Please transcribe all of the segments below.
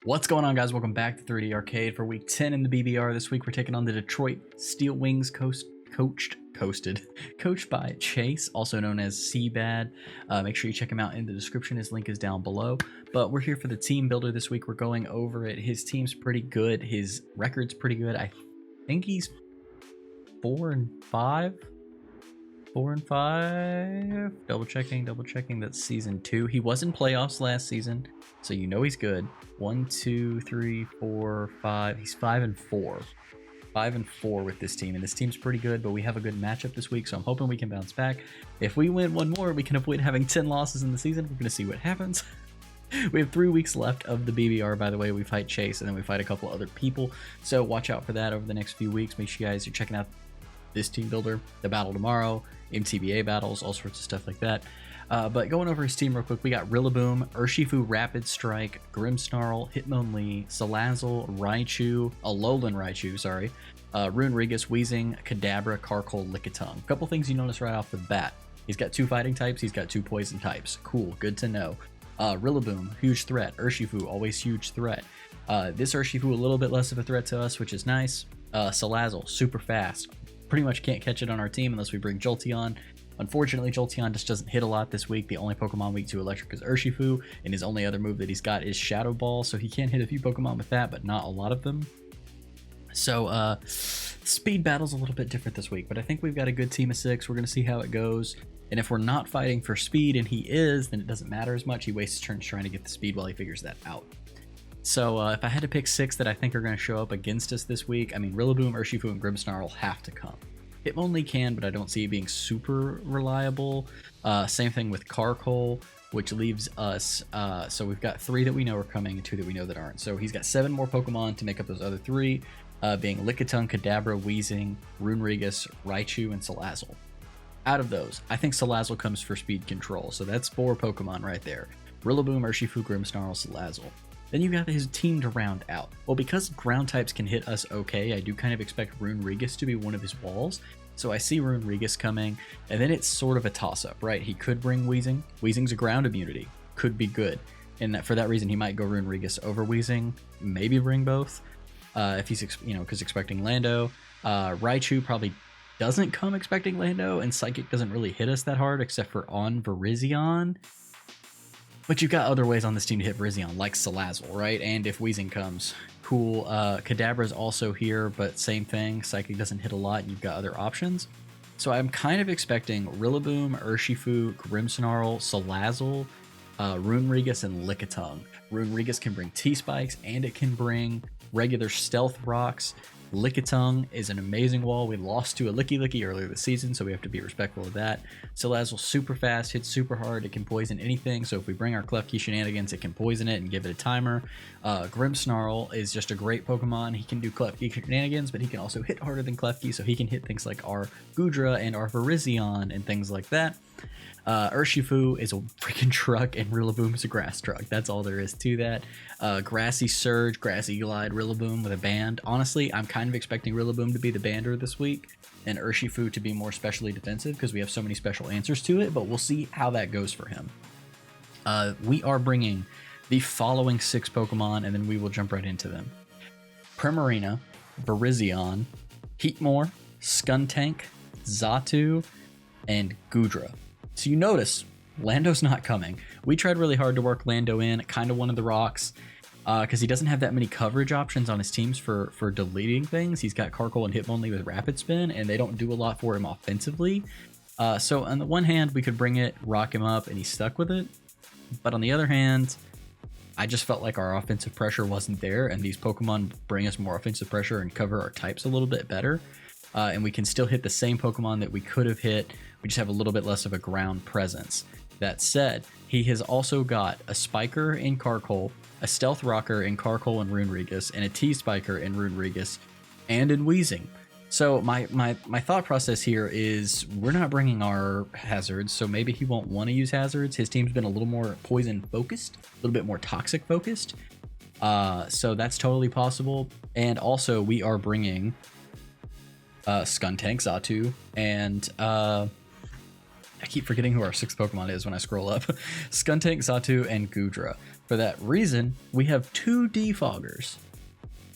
What's going on, guys? Welcome back to 3D Arcade for week 10 in the BBR. This week we're taking on the Detroit Steel Wings coached by Chase, also known as Seabad. Make sure you check him out in the description. His link is down below. But we're here for the team builder this week. We're going over it. His team's pretty good. His record's pretty good. I think he's 4-5. 4-5. Double checking. That's season 2. He was in playoffs last season, so you know he's good. 1, 2, 3, 4, 5. He's 5-4. 5-4 with this team, and this team's pretty good, but we have a good matchup this week, so I'm hoping we can bounce back. If we win one more, we can avoid having 10 losses in the season. We're going to see what happens. We have 3 weeks left of the BBR, by the way. We fight Chase, and then we fight a couple other people, so watch out for that over the next few weeks. Make sure you guys are checking out this team builder, the battle tomorrow, MTBA battles, all sorts of stuff like that. But going over his team real quick, we got Rillaboom, Urshifu, Rapid Strike, Grimmsnarl, Hitmonlee, Salazzle, Raichu, Alolan Raichu, sorry, Runerigus, Weezing, Kadabra, Carkol, Lickitung. A couple things you notice right off the bat. He's got 2 fighting types, he's got 2 poison types. Cool, good to know. Rillaboom, huge threat. Urshifu, always huge threat. This Urshifu, a little bit less of a threat to us, which is nice. Salazzle, super fast. Pretty much can't catch it on our team unless we bring Jolteon. Unfortunately, Jolteon just doesn't hit a lot this week. The only Pokemon weak to Electric is Urshifu, and his only other move that he's got is Shadow Ball, so he can hit a few Pokemon with that, but not a lot of them. So, speed battle's a little bit different this week, but I think we've got a good team of 6. We're going to see how it goes, and if we're not fighting for speed, and he is, then it doesn't matter as much. He wastes his turns trying to get the speed while he figures that out. So, if I had to pick 6 that I think are going to show up against us this week, I mean, Rillaboom, Urshifu, and Grimmsnarl have to come. Hitmonlee can, but I don't see it being super reliable. Same thing with Carkol, which leaves us, so we've got 3 that we know are coming and 2 that we know that aren't. So he's got 7 more Pokemon to make up those other 3, being Lickitung, Kadabra, Weezing, Runerigus, Raichu, and Salazzle. Out of those, I think Salazzle comes for speed control, so that's 4 Pokemon right there. Rillaboom, Urshifu, Grimmsnarl, Salazzle. Then you got his team to round out. Well, because ground types can hit us okay, I do kind of expect Runerigus to be one of his walls. So I see Runerigus coming, and then it's sort of a toss-up, right? He could bring Weezing. Weezing's a ground immunity. Could be good. And that for that reason, he might go Runerigus over Weezing. Maybe bring both. If he's, because expecting Lando. Raichu probably doesn't come expecting Lando, and Psychic doesn't really hit us that hard, except for on VIRIZION. But you've got other ways on this team to hit VIRIZION, like Salazzle, right? And if Weezing comes, cool. Kadabra's also here, but same thing. Psychic doesn't hit a lot. You've got other options. So I'm kind of expecting Rillaboom, Urshifu, Grimmsnarl, Salazzle, Runerigus, and Lickitung. Runerigus can bring T-Spikes, and it can bring regular Stealth Rocks. Lickitung is an amazing wall. We lost to a Licky earlier this season, so we have to be respectful of that. Salazzle super fast, hits super hard, it can poison anything, so if we bring our Klefki shenanigans, it can poison it and give it a timer. Grimmsnarl is just a great Pokemon. He can do Klefki shenanigans, but he can also hit harder than Klefki, so he can hit things like our GOODRA and our VIRIZION and things like that. Urshifu is a freaking truck, and Rillaboom is a grass truck. That's all there is to that. Grassy Surge, Grassy Glide, Rillaboom with a band. Honestly, I'm kind of expecting Rillaboom to be the bander this week, and Urshifu to be more specially defensive because we have so many special answers to it, but we'll see how that goes for him. We are bringing the following 6 Pokemon, and then we will jump right into them. PRIMARINA, VIRIZION, Heatmore, SKUNTANK, Xatu, and GOODRA. So you notice, Lando's not coming. We tried really hard to work Lando in, kind of one of the rocks, because he doesn't have that many coverage options on his teams for deleting things. He's got Carkol and Hitmonlee with Rapid Spin, and they don't do a lot for him offensively. So on the one hand, we could bring it, rock him up, and he's stuck with it. But on the other hand, I just felt like our offensive pressure wasn't there, and these Pokemon bring us more offensive pressure and cover our types a little bit better. And we can still hit the same Pokemon that we could have hit. We just have a little bit less of a ground presence. That said, he has also got a Spiker in Carkol, a Stealth Rocker in Carkol and Runerigus, and a T-Spiker in Runerigus, and in Weezing. So my thought process here is we're not bringing our hazards, so maybe he won't want to use hazards. His team's been a little more poison focused, a little bit more toxic focused. So that's totally possible. And also we are bringing SKUNTANK, Xatu, and I keep forgetting who our 6th Pokemon is when I scroll up. SKUNTANK, Xatu, and GOODRA. For that reason, we have two defoggers.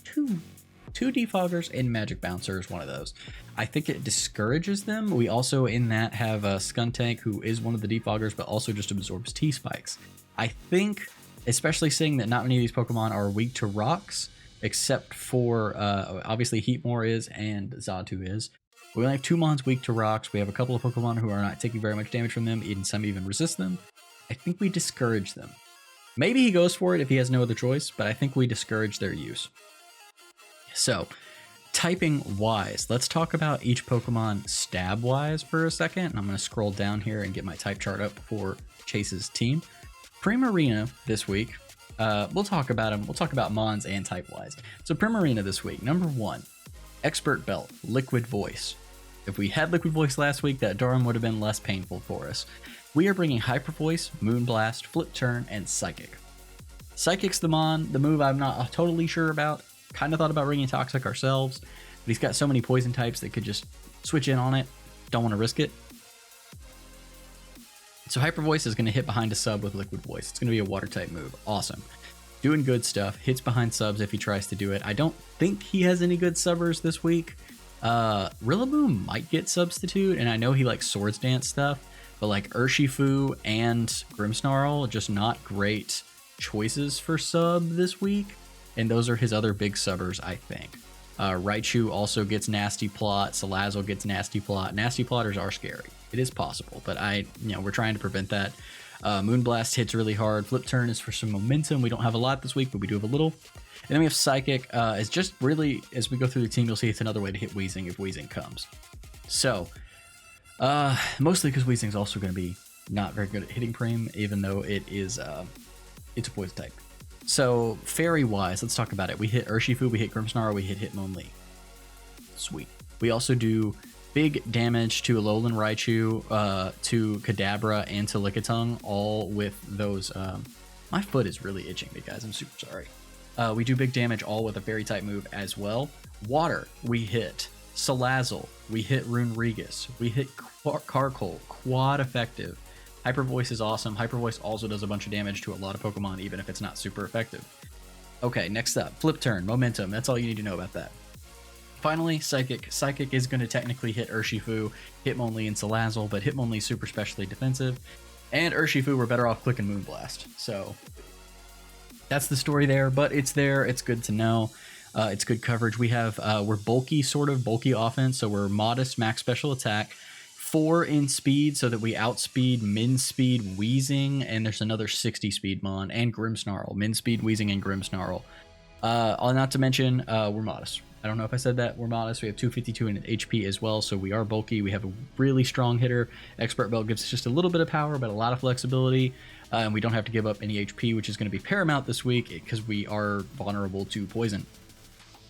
Two defoggers and Magic Bouncer is one of those. I think it discourages them. We also in that have a SKUNTANK, who is one of the defoggers, but also just absorbs T-Spikes. I think, especially seeing that not many of these Pokemon are weak to rocks, except for obviously Heatmore is and Xatu is. We only have 2 mons weak to rocks. We have a couple of Pokemon who are not taking very much damage from them, and some even resist them. I think we discourage them. Maybe he goes for it if he has no other choice, but I think we discourage their use. So, typing wise, let's talk about each Pokemon stab wise for a second. And I'm going to scroll down here and get my type chart up for Chase's team. PRIMARINA this week, we'll talk about them. We'll talk about mons and type wise. So PRIMARINA this week, number 1, Expert Belt, Liquid Voice. If we had Liquid Voice last week, that Durham would have been less painful for us. We are bringing Hyper Voice, Moonblast, Flip Turn, and Psychic. Psychic's the move I'm not totally sure about. Kind of thought about bringing Toxic ourselves, but he's got so many poison types that could just switch in on it. Don't want to risk it. So Hyper Voice is going to hit behind a sub with Liquid Voice. It's going to be a water type move. Awesome. Doing good stuff. Hits behind subs if he tries to do it. I don't think he has any good subbers this week. Rillaboom might get substitute, and I know he likes Swords Dance stuff, but like Urshifu and Grimmsnarl, just not great choices for sub this week. And those are his other big subbers, I think. Raichu also gets Nasty Plot. Salazzle gets Nasty Plot. Nasty Plotters are scary. It is possible, but we're trying to prevent that. Moonblast hits really hard. Flip Turn is for some momentum. We don't have a lot this week, but we do have a little. And then we have Psychic. It's just really, as we go through the team, you'll see it's another way to hit Weezing if Weezing comes. So, mostly because Weezing's also going to be not very good at hitting Prim, even though it is, it's a poison type. So, fairy-wise, let's talk about it. We hit Urshifu, we hit Grimmsnarl, we hit Hitmonlee. Sweet. We also do big damage to Alolan Raichu, to Kadabra, and to Lickitung, all with those... my foot is really itching, you guys. I'm super sorry. We do big damage all with a fairy-type move as well. Water, we hit Salazzle, we hit Runerigus, we hit Carkol, quad effective. Hyper Voice is awesome. Hyper Voice also does a bunch of damage to a lot of Pokemon, even if it's not super effective. Okay, next up, Flip Turn, Momentum. That's all you need to know about that. Finally, Psychic. Psychic is going to technically hit Urshifu, Hitmonlee, and Salazzle, but Hitmonlee is super specially defensive. And Urshifu, we're better off clicking Moonblast. So that's the story there, but it's there. It's good to know. It's good coverage. We have, we're bulky offense, so we're modest max special attack. 4 in speed so that we outspeed min speed Weezing, and there's another 60 speed mon, and Grimmsnarl. Min speed Weezing and Grimmsnarl. Not to mention, we're modest. I don't know if I said that. We're modest. We have 252 in HP as well, so we are bulky. We have a really strong hitter. Expert Belt gives us just a little bit of power, but a lot of flexibility, and we don't have to give up any HP, which is going to be paramount this week because we are vulnerable to poison.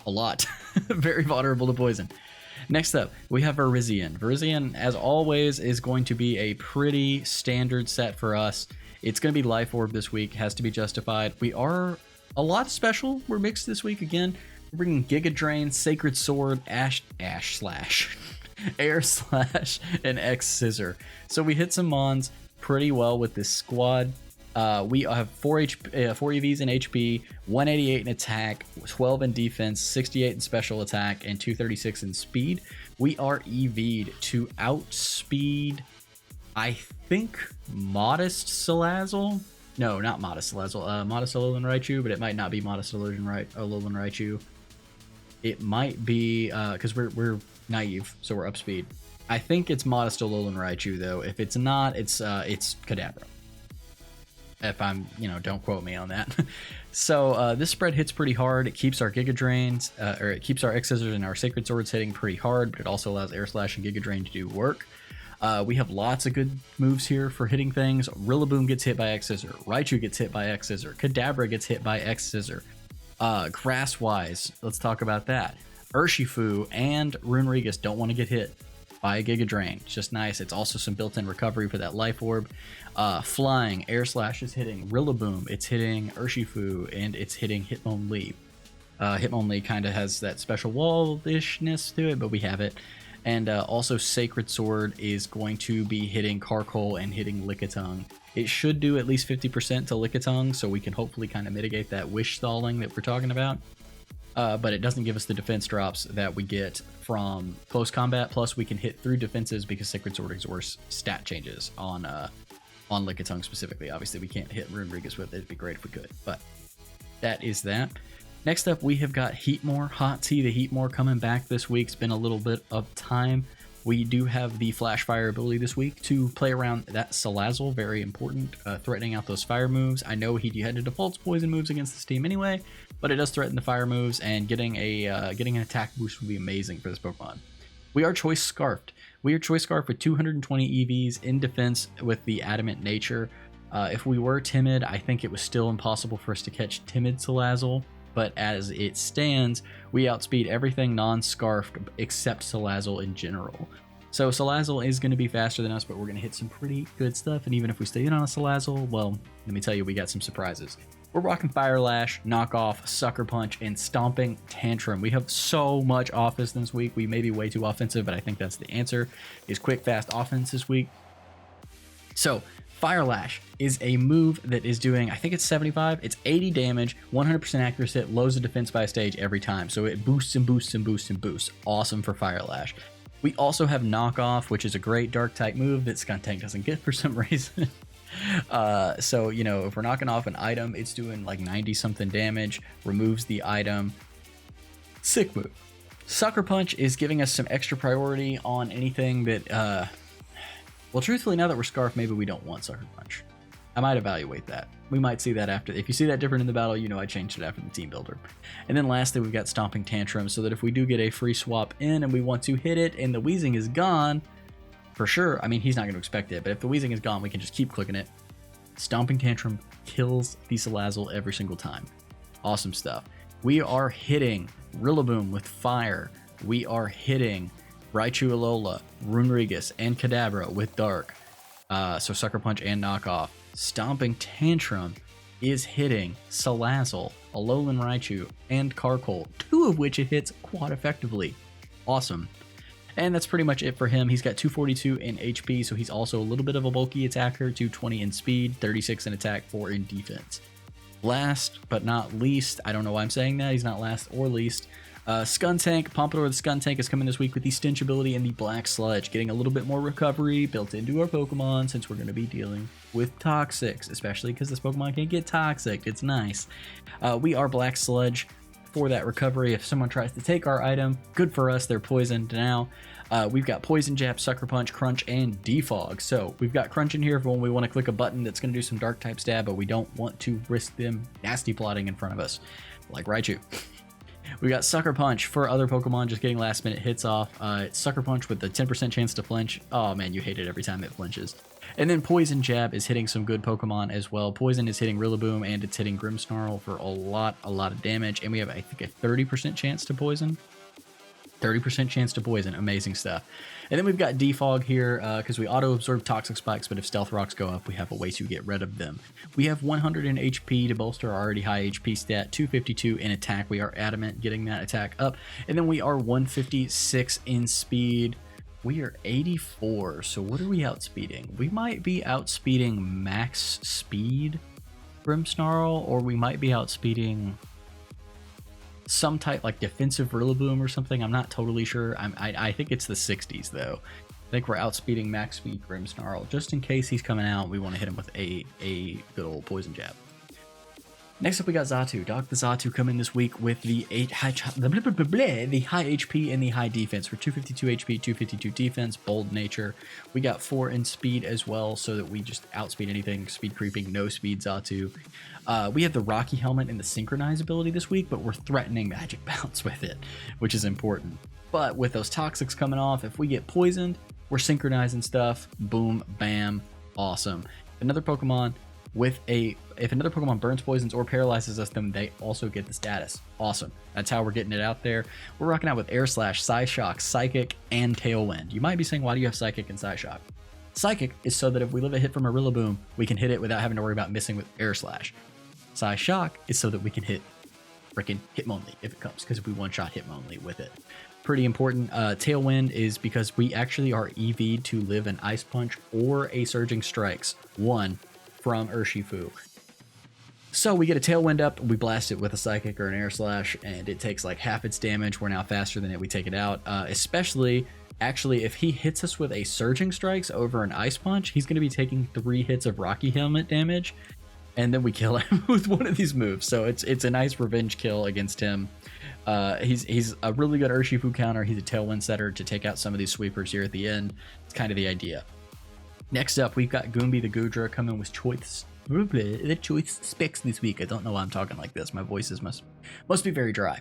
A lot. Very vulnerable to poison. Next up, we have Virizion. Virizion, as always, is going to be a pretty standard set for us. It's going to be Life Orb this week, has to be justified. We are a lot special. We're mixed this week again. We're bringing Giga Drain, Sacred Sword, Ash Slash, Air Slash, and X Scissor. So we hit some mons pretty well with this squad. We have 4 EVs in HP, 188 in attack, 12 in defense, 68 in special attack, and 236 in speed. We are EV'd to outspeed, I think, Modest Salazzle. No, not Modest Salazzle. Modest Alolan Raichu, but it might not be Modest Alolan Raichu. It might be, because we're naive, so we're up speed. I think it's Modest Alolan Raichu, though. If it's not, it's Kadabra. If I'm, don't quote me on that. So this spread hits pretty hard. It keeps our Giga Drains, or it keeps our X Scissors and our Sacred Swords hitting pretty hard, but it also allows Air Slash and Giga Drain to do work. We have lots of good moves here for hitting things. Rillaboom gets hit by X Scissor. Raichu gets hit by X Scissor. Kadabra gets hit by X Scissor. Grass-wise, let's talk about that. Urshifu and Runerigus don't want to get hit by a Giga Drain. It's just nice. It's also some built-in recovery for that Life Orb. Flying, Air Slash is hitting Rillaboom, it's hitting Urshifu, and it's hitting Hitmonlee. Hitmonlee kind of has that special wall-ishness to it, but we have it. And also Sacred Sword is going to be hitting Carkol and hitting Lickitung. It should do at least 50% to Lickitung, so we can hopefully kind of mitigate that wish stalling that we're talking about. But it doesn't give us the defense drops that we get from close combat. Plus, we can hit through defenses because Sacred Sword ignores stat changes on Lickitung specifically. Obviously, we can't hit Runerigus with it. It'd be great if we could, but that is that. Next up, we have got Heatmore. Hot Tea, the Heatmore coming back this week. It's been a little bit of time. We do have the Flash Fire ability this week to play around that Salazzle. Very important, threatening out those fire moves. I know he had to default poison moves against this team anyway, but it does threaten the fire moves, and getting an attack boost would be amazing for this Pokemon. We are Choice Scarfed. We are Choice Scarfed with 220 EVs in defense with the Adamant Nature. If we were Timid, I think it was still impossible for us to catch Timid Salazzle, but as it stands, we outspeed everything non-Scarfed except Salazzle in general. So Salazzle is going to be faster than us, but we're going to hit some pretty good stuff, and even if we stay in on a Salazzle, well, let me tell you, we got some surprises. We're rocking Fire Lash, Knockoff, Sucker Punch, and Stomping Tantrum. We have so much offense this week. We may be way too offensive, but I think that's the answer, is quick, fast offense this week. So Fire Lash is a move that is doing, I think it's 75, it's 80 damage, 100% accuracy, it lowers the defense by a stage every time. So it boosts and boosts and boosts and boosts. Awesome for Fire Lash. We also have Knockoff, which is a great dark type move that SKUNTANK doesn't get for some reason. So, you know, if we're knocking off an item, it's doing like 90 something damage, removes the item. Sick move. Sucker Punch is giving us some extra priority on anything that, well, truthfully, now that we're Scarf, maybe we don't want Sucker Punch. I might evaluate that. We might see that after. If you see that different in the battle, you know I changed it after the team builder. And then lastly, we've got Stomping Tantrum, so that if we do get a free swap in and we want to hit it and the Weezing is gone, for sure, I mean, he's not going to expect it, but if the Weezing is gone, we can just keep clicking it. Stomping Tantrum kills the Salazzle every single time. Awesome stuff. We are hitting Rillaboom with Fire. We are hitting Raichu Alola, Runerigus, and Kadabra with Dark. So Sucker Punch and Knockoff. Stomping Tantrum is hitting Salazzle, Alolan Raichu, and Carkol, two of which it hits quite effectively. Awesome. And that's pretty much it for him. He's got 242 in HP, so he's also a little bit of a bulky attacker, 220 in speed, 36 in attack, 4 in defense. Last but not least, I don't know why I'm saying that, he's not last or least, SKUNTANK. Pompadour the SKUNTANK is coming this week with the Stench ability and the Black Sludge, getting a little bit more recovery built into our Pokemon since we're going to be dealing with Toxics, especially because this Pokemon can't get Toxic. It's nice. We are Black Sludge for that recovery. If someone tries to take our item, good for us, they're poisoned now. We've got Poison Jab, Sucker Punch, Crunch, and Defog. So we've got Crunch in here for when we want to click a button that's going to do some dark type stab, but we don't want to risk them nasty plotting in front of us, like Raichu. We got Sucker Punch for other Pokemon just getting last minute hits off. Sucker Punch with the 10% chance to flinch. Oh man, you hate it every time it flinches. And then Poison Jab is hitting some good Pokemon as well. Poison is hitting Rillaboom and it's hitting Grimmsnarl for a lot of damage. And we have, I think, a 30% chance to poison. 30% chance to poison. Amazing stuff. And then we've got Defog here because we auto-absorb Toxic Spikes, but if Stealth Rocks go up, we have a way to get rid of them. We have 100 in HP to bolster our already high HP stat, 252 in attack. We are adamant getting that attack up. And then we are 156 in speed. We are 84, so what are we outspeeding? We might be outspeeding max speed Grimmsnarl, or we might be outspeeding some type like defensive Rillaboom or something. I'm not totally sure. I think it's the 60s though. I think we're outspeeding max speed Grimmsnarl. Just in case he's coming out, we want to hit him with a good old Poison Jab. Next up, we got Xatu. Doc the Xatu coming this week with the high HP and the high defense. For 252 HP, 252 defense, bold nature. We got 4 in speed as well, so that we just outspeed anything. Speed creeping, no speed Xatu. We have the Rocky Helmet and the Synchronize ability this week, but we're threatening Magic Bounce with it, which is important. But with those Toxics coming off, if we get poisoned, we're synchronizing stuff. Boom, bam, awesome. Another Pokemon with if another Pokemon burns, poisons, or paralyzes us, then they also get the status. Awesome. That's how we're getting it out there. We're rocking out with Air Slash, Psyshock, Psychic, and Tailwind. You might be saying, why do you have Psychic and Psyshock? Psychic is so that if we live a hit from a Rillaboom, we can hit it without having to worry about missing with Air Slash. Psyshock is so that we can hit freaking Hitmonlee if it comes, because we one-shot Hitmonlee with it. Pretty important. Tailwind is because we actually are EV'd to live an Ice Punch or a Surging Strikes, one from Urshifu. So we get a Tailwind up, we blast it with a Psychic or an Air Slash, and it takes like half its damage. We're now faster than it, we take it out. Especially, actually, if he hits us with a Surging Strikes over an Ice Punch, he's going to be taking 3 hits of Rocky Helmet damage, and then we kill him with one of these moves. So it's a nice revenge kill against him. He's a really good Urshifu counter. He's a Tailwind setter to take out some of these sweepers here at the end. It's kind of the idea. Next up, we've got Goombi the GOODRA coming with choice specs this week. I don't know why I'm talking like this. My voices must be very dry.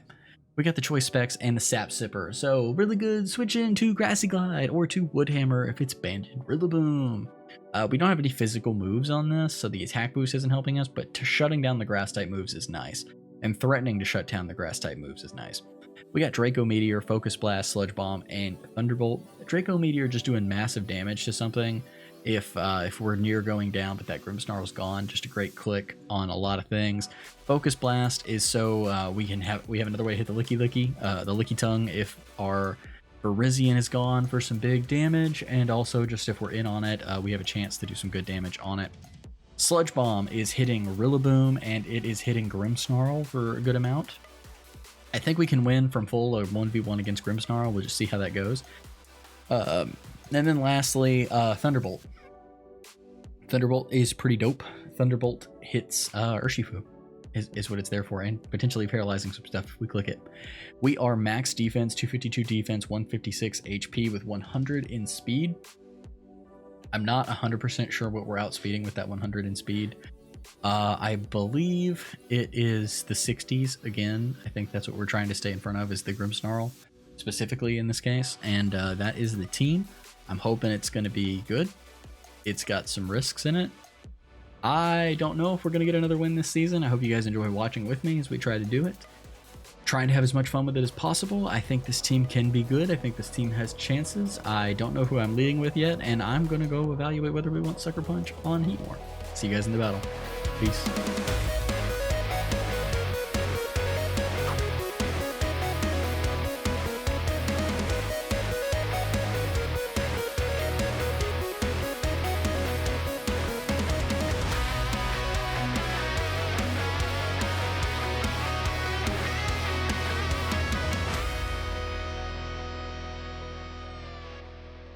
We got the choice specs and the Sap Sipper. So really good switch into Grassy Glide or to Woodhammer if it's Banded Rillaboom. We don't have any physical moves on this, so the attack boost isn't helping us, but shutting down the grass type moves is nice. And threatening to shut down the grass type moves is nice. We got Draco Meteor, Focus Blast, Sludge Bomb, and Thunderbolt. Draco Meteor just doing massive damage to something if we're near going down, but that Grimmsnarl's gone. Just a great click on a lot of things. Focus Blast is so we have another way to hit the Licky Tongue if our VIRIZION is gone for some big damage, and also just if we're in on it, we have a chance to do some good damage on it. Sludge Bomb is hitting Rillaboom, and it is hitting Grimmsnarl for a good amount. I think we can win from full or 1v1 against Grimmsnarl. We'll just see how that goes. And then lastly, Thunderbolt. Thunderbolt is pretty dope. Thunderbolt hits Urshifu, is what it's there for, and potentially paralyzing some stuff if we click it. We are max defense, 252 defense, 156 HP with 100 in speed. I'm not 100% sure what we're outspeeding with that 100 in speed. I believe it is the 60s again. I think that's what we're trying to stay in front of, is the Grimmsnarl, specifically in this case. And that is the team. I'm hoping it's going to be good. It's got some risks in it. I don't know if we're going to get another win this season. I hope you guys enjoy watching with me as we try to do it. Trying to have as much fun with it as possible. I think this team can be good. I think this team has chances. I don't know who I'm leading with yet, and I'm going to go evaluate whether we want Sucker Punch on Heatmore. See you guys in the battle. Peace.